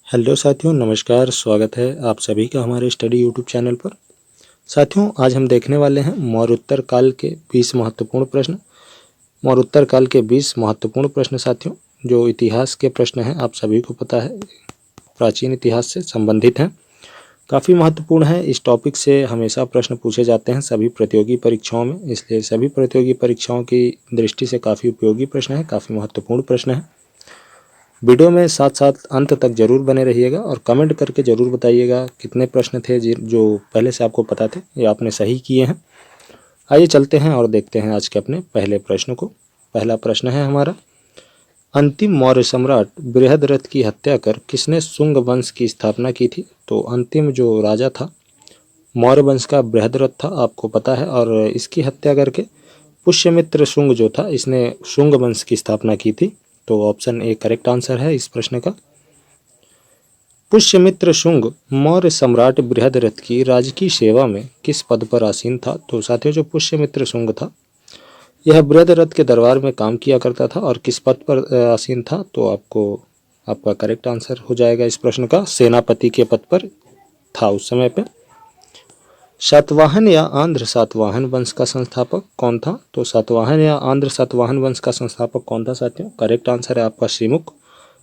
Hello साथियों, नमस्कार। स्वागत है आप सभी का हमारे स्टडी यूट्यूब चैनल पर। साथियों, आज हम देखने वाले हैं मौर्योत्तर काल के 20 महत्वपूर्ण प्रश्न। मौर्योत्तर काल के 20 महत्वपूर्ण प्रश्न साथियों, जो इतिहास के प्रश्न हैं, आप सभी को पता है, प्राचीन इतिहास से संबंधित हैं, काफ़ी महत्वपूर्ण है। इस टॉपिक से हमेशा प्रश्न पूछे जाते हैं सभी प्रतियोगी परीक्षाओं में, इसलिए सभी प्रतियोगी परीक्षाओं की दृष्टि से काफ़ी उपयोगी प्रश्न है, काफ़ी महत्वपूर्ण प्रश्न है। वीडियो में साथ साथ अंत तक जरूर बने रहिएगा और कमेंट करके ज़रूर बताइएगा कितने प्रश्न थे जो पहले से आपको पता थे या आपने सही किए हैं। आइए चलते हैं और देखते हैं आज के अपने पहले प्रश्न को। पहला प्रश्न है हमारा, अंतिम मौर्य सम्राट बृहद्रथ की हत्या कर किसने शुंग वंश की स्थापना की थी? तो अंतिम जो राजा था मौर्य वंश का बृहद्रथ था, आपको पता है, और इसकी हत्या करके पुष्यमित्र शुंग जो था, इसने शुंग वंश की स्थापना की थी। तो ऑप्शन ए करेक्ट आंसर है इस प्रश्न का। पुष्यमित्र शुंग मौर्य सम्राट बृहद्रथ की राजकीय सेवा में किस पद पर आसीन था? तो साथियों, जो पुष्यमित्र शुंग था यह बृहद्रथ के दरबार में काम किया करता था और किस पद पर आसीन था? तो आपका करेक्ट आंसर हो जाएगा इस प्रश्न का, सेनापति के पद पर था उस समय पे। सातवाहन या आंध्र सातवाहन वंश का संस्थापक कौन था? तो सातवाहन या आंध्र सातवाहन वंश का संस्थापक कौन था साथियों? करेक्ट आंसर है आपका सिमुक।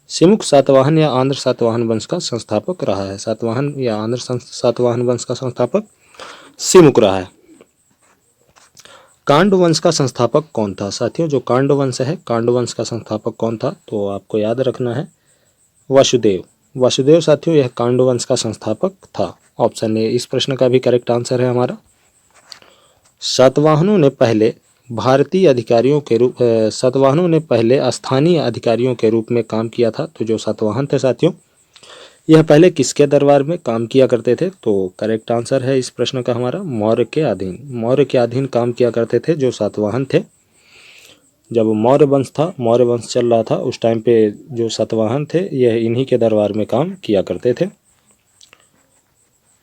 सिमुक सातवाहन या आंध्र सातवाहन वंश का संस्थापक रहा है। सातवाहन या आंध्र सातवाहन वंश का संस्थापक सिमुक रहा है। कांड वंश का संस्थापक कौन था? साथियों, जो कांड वंश है, कांड वंश का संस्थापक कौन था? तो आपको याद रखना है वसुदेव। वसुदेव साथियों, यह कांड वंश का संस्थापक था। ऑप्शन ए इस प्रश्न का भी करेक्ट आंसर है हमारा। सातवाहनों ने पहले भारतीय अधिकारियों के रूप सातवाहनों ने पहले स्थानीय अधिकारियों के रूप में काम किया था। तो जो सातवाहन थे साथियों, यह पहले किसके दरबार में काम किया करते थे? तो करेक्ट आंसर है इस प्रश्न का हमारा मौर्य के अधीन। मौर्य के अधीन काम किया करते थे जो सातवाहन थे। जब मौर्य वंश था, मौर्य वंश चल रहा था, उस टाइम पे जो सातवाहन थे यह इन्हीं के दरबार में काम किया करते थे।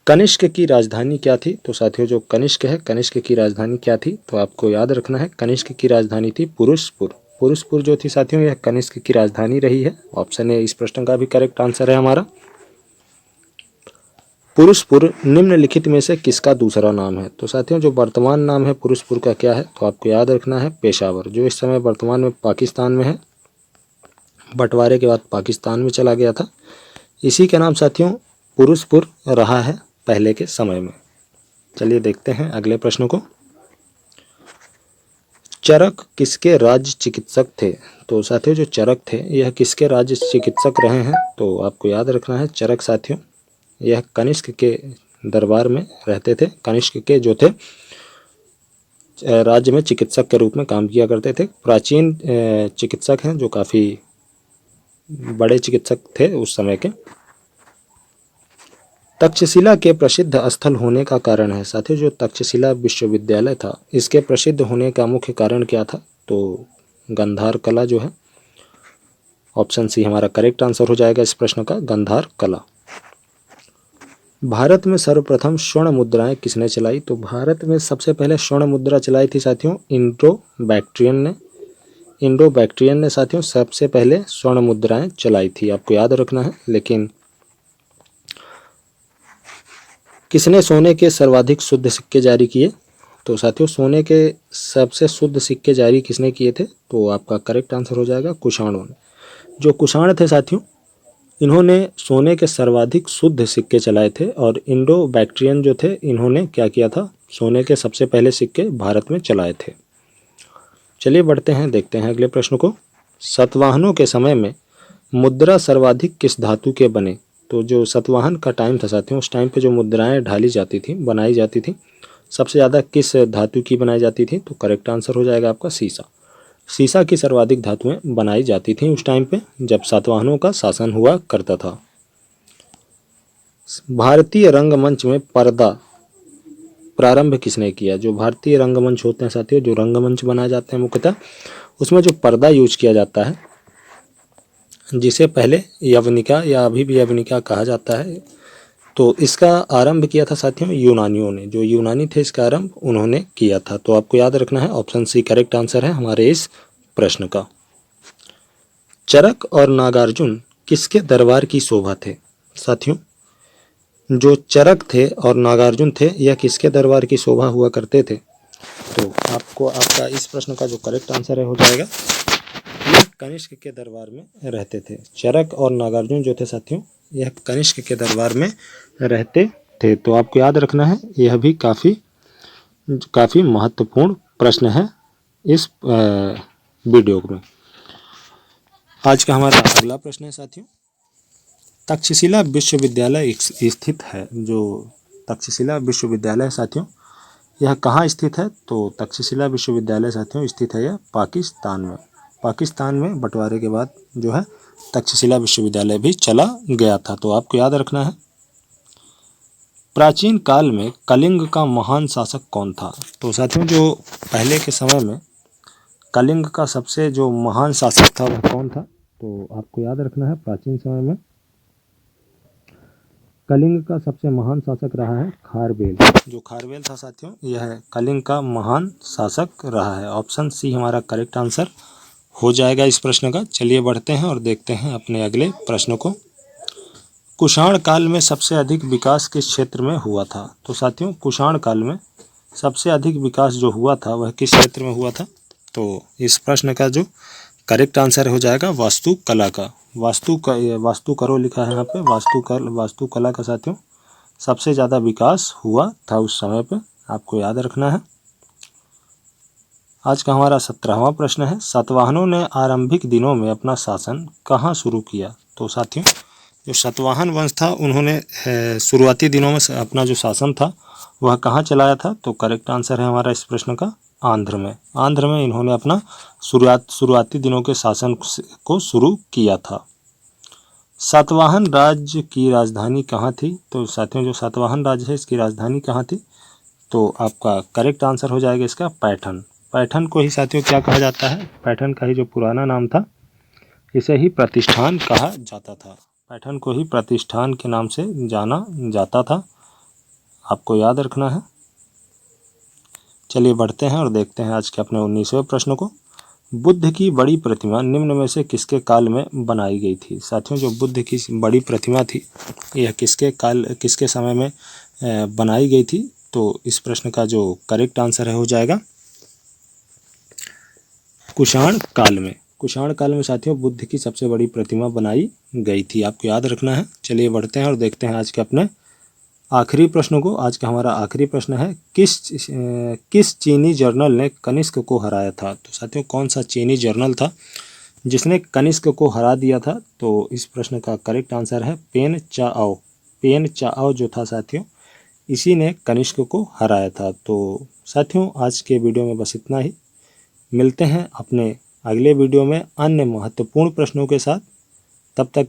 कनिष्क की राजधानी क्या थी? तो साथियों, जो कनिष्क है, कनिष्क की राजधानी क्या थी? तो आपको याद रखना है, कनिष्क की राजधानी थी पुरुषपुर। पुरुषपुर जो थी साथियों, यह कनिष्क की राजधानी रही है। ऑप्शन ए इस प्रश्न का भी करेक्ट आंसर है हमारा। पुरुषपुर निम्नलिखित में से किसका दूसरा नाम है? तो साथियों, जो वर्तमान नाम है पुरुषपुर का क्या है? तो आपको याद रखना है पेशावर, जो इस समय वर्तमान में पाकिस्तान में है, बंटवारे के बाद पाकिस्तान में चला गया था। इसी का नाम साथियों पुरुषपुर रहा है पहले के समय में। चलिए देखते हैं अगले प्रश्न को। चरक किसके राज्य चिकित्सक थे? तो साथियों, जो चरक थे यह किसके राज्य चिकित्सक रहे हैं? तो आपको याद रखना है चरक साथियों, यह कनिष्क के दरबार में रहते थे। कनिष्क के जो थे राज्य में चिकित्सक के रूप में काम किया करते थे। प्राचीन चिकित्सक हैं, जो काफ़ी बड़े चिकित्सक थे उस समय के। तक्षशिला के प्रसिद्ध स्थल होने का कारण है साथियों, जो तक्षशिला विश्वविद्यालय था, इसके प्रसिद्ध होने का मुख्य कारण क्या था? तो गंधार कला जो है। ऑप्शन सी हमारा करेक्ट आंसर हो जाएगा इस प्रश्न का, गंधार कला। भारत में सर्वप्रथम स्वर्ण मुद्राएं किसने चलाई? तो भारत में सबसे पहले स्वर्ण मुद्रा चलाई थी साथियों इंडो बैक्ट्रियन ने। इंडो बैक्ट्रियन ने साथियों सबसे पहले स्वर्ण मुद्राएं चलाई थी, आपको याद रखना है। लेकिन किसने सोने के सर्वाधिक शुद्ध सिक्के जारी किए? तो साथियों, सोने के सबसे शुद्ध सिक्के जारी किसने किए थे? तो आपका करेक्ट आंसर हो जाएगा कुषाणों ने। जो कुषाण थे साथियों, इन्होंने सोने के सर्वाधिक शुद्ध सिक्के चलाए थे, और इंडो बैक्ट्रियन जो थे, इन्होंने क्या किया था? सोने के सबसे पहले सिक्के भारत में चलाए थे। चलिए बढ़ते हैं, देखते हैं अगले प्रश्न को। सातवाहनों के समय में मुद्रा सर्वाधिक किस धातु के बने? तो जो सातवाहन का टाइम था साथियों, उस टाइम पे जो मुद्राएं ढाली जाती थी, बनाई जाती थी, सबसे ज़्यादा किस धातु की बनाई जाती थी? तो करेक्ट आंसर हो जाएगा आपका सीसा। सीसा की सर्वाधिक धातुएं बनाई जाती थी उस टाइम पे जब सातवाहनों का शासन हुआ करता था। भारतीय रंगमंच में पर्दा प्रारंभ किसने किया? जो भारतीय रंगमंच होते हैं साथियों, जो रंगमंच बनाए जाते हैं मुख्यतः, उसमें जो पर्दा यूज किया जाता है, जिसे पहले यवनिका या अभी भी यवनिका कहा जाता है, तो इसका आरंभ किया था साथियों यूनानियों ने। जो यूनानी थे इसका आरंभ उन्होंने किया था। तो आपको याद रखना है ऑप्शन सी करेक्ट आंसर है हमारे इस प्रश्न का। चरक और नागार्जुन किसके दरबार की शोभा थे? साथियों, जो चरक थे और नागार्जुन थे यह किसके दरबार की शोभा हुआ करते थे? तो आपका इस प्रश्न का जो करेक्ट आंसर है हो जाएगा, यह कनिष्क के दरबार में रहते थे। चरक और नागार्जुन जो थे साथियों, यह कनिष्क के दरबार में रहते थे। तो आपको याद रखना है, यह भी काफ़ी महत्वपूर्ण प्रश्न है इस वीडियो में। आज का हमारा अगला प्रश्न है साथियों, तक्षशिला विश्वविद्यालय स्थित है। जो तक्षशिला विश्वविद्यालय है साथियों, यह कहाँ स्थित है? तो तक्षशिला विश्वविद्यालय साथियों स्थित है यह पाकिस्तान में। पाकिस्तान में बंटवारे के बाद जो है तक्षशिला विश्वविद्यालय भी चला गया था। तो आपको याद रखना है, प्राचीन काल में कलिंग का महान शासक कौन था? तो साथियों, जो पहले के समय में कलिंग का सबसे जो महान शासक था वह कौन था? तो आपको याद रखना है, प्राचीन समय में कलिंग का सबसे महान शासक रहा है खारवेल। जो खारवेल था साथियों, यह कलिंग का महान शासक रहा है। ऑप्शन सी हमारा करेक्ट आंसर हो जाएगा इस प्रश्न का। चलिए बढ़ते हैं और देखते हैं अपने अगले प्रश्न को। कुषाण काल में सबसे अधिक विकास किस क्षेत्र में हुआ था? तो साथियों, कुषाण काल में सबसे अधिक विकास जो हुआ था वह किस क्षेत्र में हुआ था? तो इस प्रश्न का जो करेक्ट आंसर हो जाएगा वास्तुकला का। वास्तुकरो लिखा है यहाँ पे, वास्तुकला का साथियों सबसे ज़्यादा विकास हुआ था उस समय पे, आपको याद रखना है। आज का हमारा 17वां प्रश्न है, सातवाहनों ने आरंभिक दिनों में अपना शासन कहाँ शुरू किया? तो साथियों, जो सातवाहन वंश था उन्होंने शुरुआती दिनों में अपना जो शासन था वह कहाँ चलाया था? तो करेक्ट आंसर है हमारा इस प्रश्न का आंध्र में। आंध्र में इन्होंने अपना शुरुआती दिनों के शासन को शुरू किया था। सातवाहन राज्य की राजधानी कहाँ थी? तो साथियों, जो सातवाहन राज्य है इसकी राजधानी कहाँ थी? तो आपका करेक्ट आंसर हो जाएगा इसका पैठन। पैठन को ही साथियों क्या कहा जाता है? पैठन का ही जो पुराना नाम था इसे ही प्रतिष्ठान कहा जाता था। पैठन को ही प्रतिष्ठान के नाम से जाना जाता था, आपको याद रखना है। चलिए बढ़ते हैं और देखते हैं आज के अपने 19वें प्रश्न को। बुद्ध की बड़ी प्रतिमा निम्न में से किसके काल में बनाई गई थी? साथियों, जो बुद्ध की बड़ी प्रतिमा थी यह किसके समय में बनाई गई थी? तो इस प्रश्न का जो करेक्ट आंसर है हो जाएगा कुषाण काल में। कुषाण काल में साथियों बुद्ध की सबसे बड़ी प्रतिमा बनाई गई थी, आपको याद रखना है। चलिए बढ़ते हैं और देखते हैं आज के अपने आखिरी प्रश्न को। आज का हमारा आखिरी प्रश्न है, किस चीनी जर्नल ने कनिष्क को हराया था? तो साथियों, कौन सा चीनी जर्नल था जिसने कनिष्क को हरा दिया था? तो इस प्रश्न का करेक्ट आंसर है पेन चाओ। पेन चाओ जो था साथियों, इसी ने कनिष्क को हराया था। तो साथियों, आज के वीडियो में बस इतना ही। मिलते हैं अपने अगले वीडियो में अन्य महत्वपूर्ण प्रश्नों के साथ। तब तक